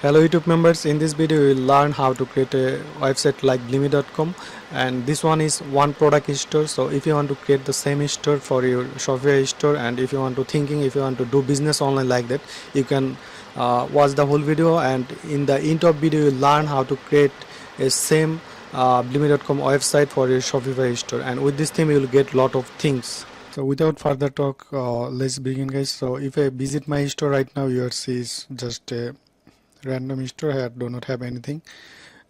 Hello YouTube members, in this video you will learn how to create a website like bleame.com, and this one is one product store. So if you want to create the same store for your Shopify store, and if you want to do business online like that, you can watch the whole video, and in the end of video you will learn how to create a same bleame.com website for your Shopify store, and with this theme you will get lot of things. So without further talk, let's begin guys. So if I visit my store right now, you will see is just a random store. Here do not have anything,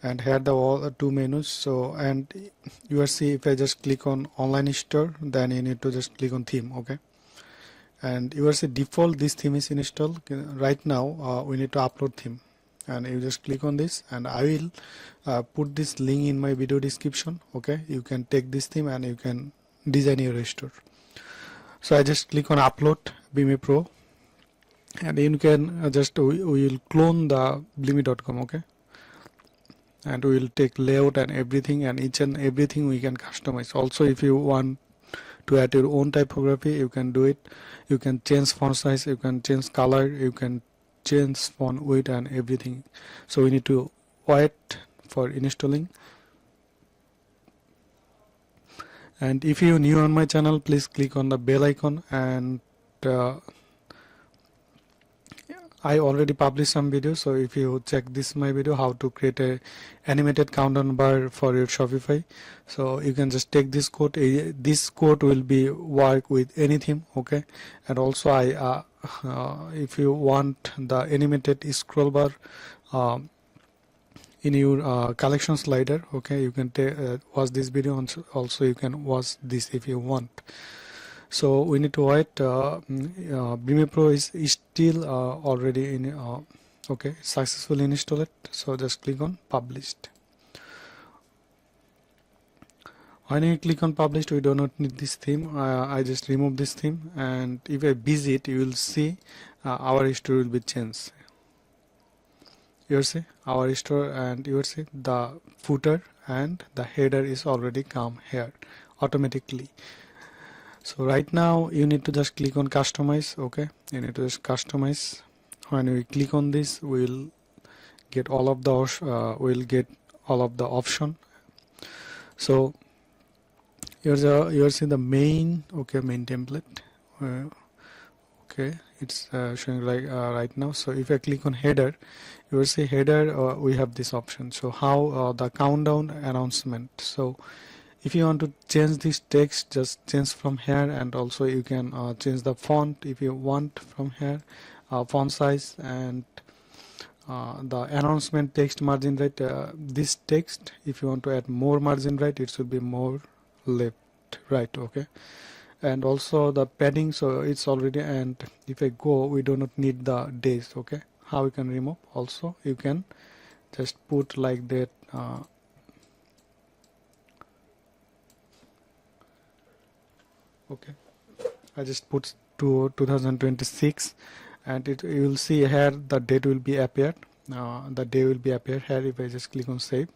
and here the all two menus. So and you will see if I just click on online store, then you need to just click on theme. Okay, and you will see default this theme is installed right now. We need to upload theme, and you just click on this, and I will put this link in my video description. Okay, you can take this theme and you can design your store. So I just click on upload Bleame Pro, and you can just we will clone the bleame.com. Okay, and we will take layout and everything, and each and everything we can customize. Also if you want to add your own typography, you can do it. You can change font size, you can change color, you can change font weight and everything. So we need to wait for installing. And if you are new on my channel, please click on the bell icon, and I already published some videos, so if you check this my video how to create a animated countdown bar for your Shopify, so you can just take this code. This code will be work with any theme. Okay, and also I if you want the animated scroll bar in your collection slider, okay, you can watch this video. Also you can watch this if you want. So we need to wait. Bleame Pro is still already in. Okay, successfully installed. So just click on published. When you click on published, we do not need this theme. I just remove this theme, and if I visit, you will see our store will be changed. You will see our store, and you will see the footer and the header is already come here automatically. So right now you need to just click on customize. Okay, you need to just customize. When we click on this, we'll get all of the option. So you're seeing the main. Okay, main template. Okay, it's showing like right now. So if I click on header, you will see header. We have this option. So how the countdown announcement. So if you want to change this text, just change from here, and also you can change the font if you want from here, font size, and the announcement text margin right. This text, if you want to add more margin right, it should be more left right. Okay, and also the padding, so it's already, and if I go, we do not need the days. Okay, how we can remove? Also you can just put like that. Okay, I just put to 2026, and you will see here the date will be appeared. The day will be appeared here. If I just click on save,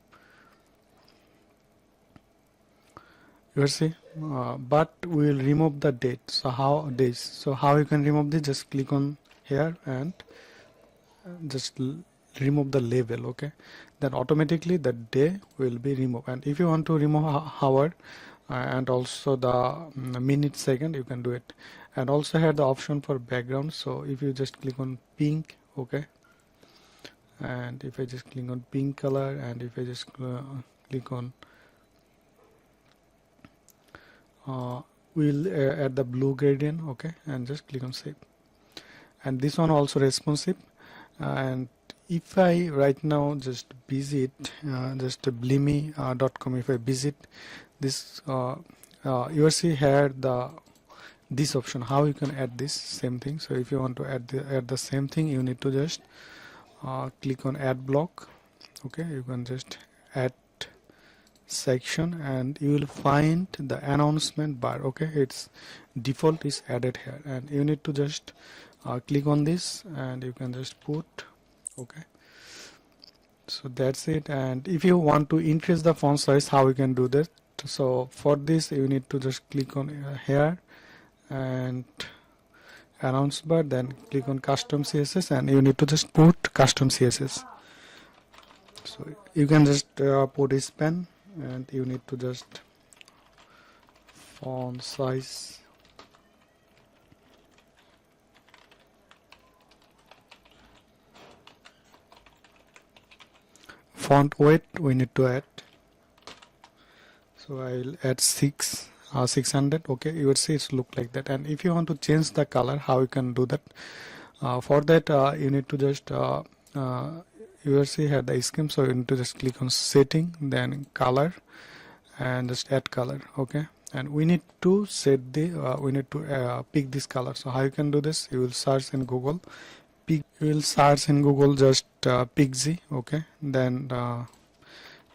you will see, but we will remove the date. So how days? So how you can remove this? Just click on here and just remove the label. Okay, then automatically the day will be removed. And if you want to remove hour and also the minute, second, you can do it. And also here the option for background. So if you just click on pink, okay, and if I just click on pink color, and if I just click on we'll add the blue gradient. Okay, and just click on save. And this one also responsive. And if I right now just visit just bleame.com, if I visit this, you will see here this option how you can add this same thing. So if you want to add the same thing, you need to just click on add block. Okay, you can just add section, and you will find the announcement bar. Okay, its default is added here, and you need to just click on this, and you can just put. Okay, so that's it. And if you want to increase the font size, how you can do that? So for this you need to just click on here, and announce bar, then click on custom CSS, and you need to just put custom CSS. So you can just put a span, and you need to just font size, font weight we need to add. So I'll add 600. Okay, you will see it's look like that. And if you want to change the color, how you can do that? For that you need to just you will see here the scheme, so you need to just click on setting, then color, and just add color. Okay, and we need to set the we need to pick this color. So how you can do this? You will search in Google, you will search in Google just Pixie. Okay, then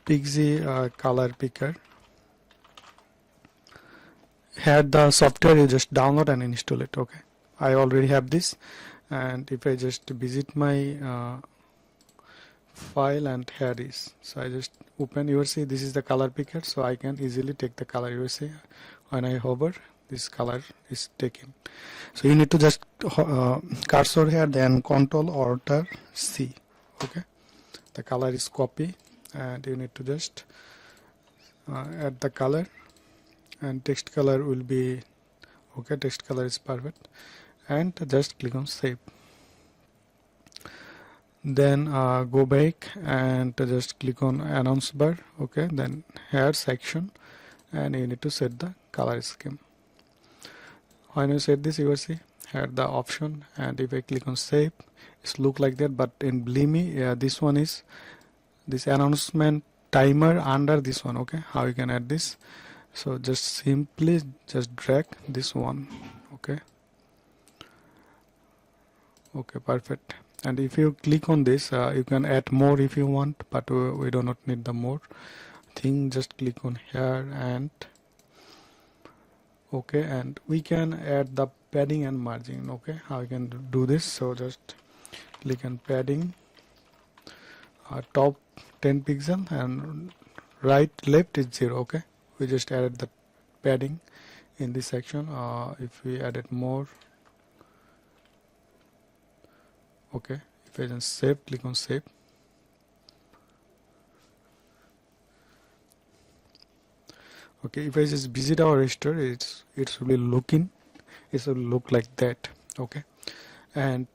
Pixie color picker. Here the software, you just download and install it. Okay, I already have this, and if I just visit my file, and here is, so I just open, you will see this is the color picker, so I can easily take the color. You will see when I hover, this color is taken. So you need to just cursor here, then Control Alt C. Okay, the color is copy, and you need to just add the color, and text color will be okay, text color is perfect, and just click on save. Then go back and just click on announce bar. Okay, then here section, and you need to set the color scheme. When you set this, you will see here the option, and if I click on save, it's look like that. But in Bleame, this one is this announcement timer under this one. Okay, how you can add this? So just simply just drag this one. Okay, perfect. And if you click on this, you can add more if you want, but we do not need the more thing. Just click on here, and okay, and we can add the padding and margin. Okay, how you can do this? So just click on padding, top 10 pixel, and right left is 0. Okay, we just added the padding in this section. If we added more, okay, if I then save, click on save. Okay, if I just visit our register, it will be looking, it will look like that. Okay, and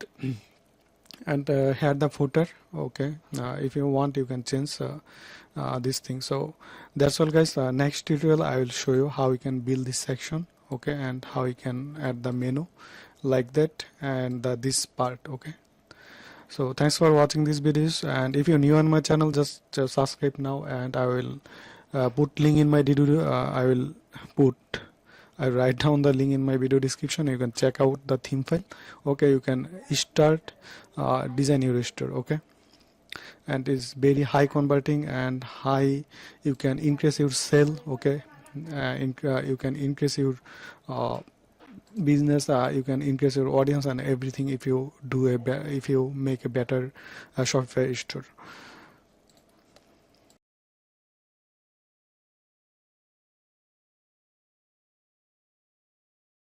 here the footer. Okay, if you want, you can change this thing. So that's all, guys. Next tutorial I will show you how you can build this section. Okay, and how you can add the menu like that, and this part. Okay, so thanks for watching these videos, and if you're new on my channel, just subscribe now, and I will put link in my video. I write down the link in my video description. You can check out the theme file. Okay, you can start design your store. Okay, and it's very high converting and high, you can increase your sale. Okay, you can increase your business, you can increase your audience and everything if you do if you make a better Shopify store.